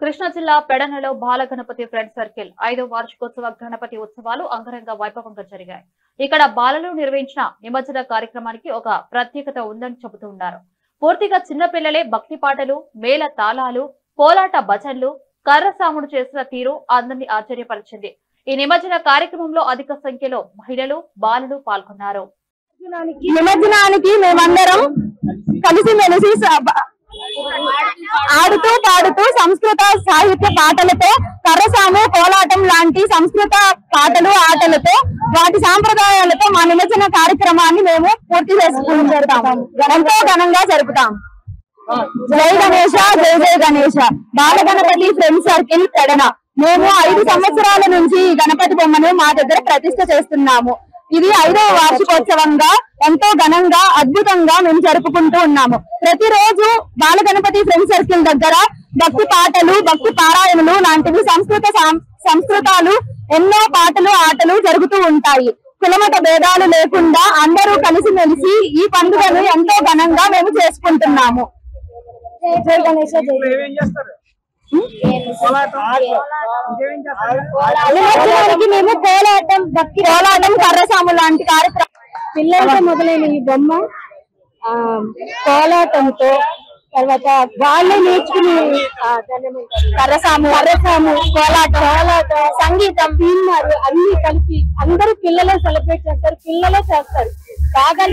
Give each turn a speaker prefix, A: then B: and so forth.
A: కృష్ణా జిల్లా పెడనలో బాల Ganapati friend circle 5వ వార్షికోత్సవ గణపతి ఉత్సవాలు అంగరంగ వైభవంగా జరిగాయి. ఇక్కడ బాలలు నిర్వహించిన నిమజ్జన కార్యక్రమానికి ఒక ప్రత్యేకత ఉందని చెబుతున్నారు. పూర్తిగా చిన్న పిల్లలే భక్తి పాటలు, మేళ తాళాలు, కోలాట భజన్లు, కర్రసాముడు చేసిన తీరు అందరినీ ఆశ్చర్యపరిచింది. ఈ నిమజ్జన కార్యక్రమంలో అధిక సంఖ్యలో మహిళలు, బాలలు పాల్గొన్నారు.
B: నిమజ్జనానికి మేమందరం కలిసిమెలిసి ఆడుతూ పాడుతూ సంస్కృత సాహిత్య పాటలతో, కర్రసాము, కోలాటం లాంటి సంస్కృత పాటలు, ఆటలతో, వాటి సాంప్రదాయాలతో మా నిమజ్జన కార్యక్రమాన్ని మేము పూర్తి చేసుకుంటాం. ఎంతో ఘనంగా జరుపుతాం. జై గణేశ, జై జై గణేశ. బాల గణపతి ఫ్రెండ్ సర్కిల్ పెడన. మేము 5 సంవత్సరాల నుంచి ఈ గణపతి బొమ్మను మా దగ్గర ప్రతిష్ఠ చేస్తున్నాము. ఇది 5వ వార్షికోత్సవంగా ఎంతో ఘనంగా, అద్భుతంగా మేము జరుపుకుంటూ ఉన్నాము. ప్రతిరోజు బాల గణపతి ఫ్రెండ్ సర్కిల్ దగ్గర భక్తి పాటలు, భక్తి పారాయణలు లాంటివి సంస్కృతాలు ఎన్నో పాటలు, ఆటలు జరుగుతూ ఉంటాయి. కులమత భేదాలు లేకుండా అందరూ కలిసిమెలిసి ఈ పండుగను ఎంతో ఘనంగా మేము చేసుకుంటున్నాము. జై గణేశ, జై నిమజ్జనానికి మేము కోలాటం, భక్తి కోలాటం, కర్రసాము లాంటి కార్యక్రమం పిల్లలతో మొదలైన ఈ బొమ్మ కోలాటంతో, తర్వాత వాళ్ళే నేర్చుకుని కర్రసాము, కోలాట, సంగీతం, సినిమాలు అన్ని కలిపి అందరూ పిల్లలే సెలబ్రేట్ చేస్తారు. పిల్లలే చేస్తారు. బాగా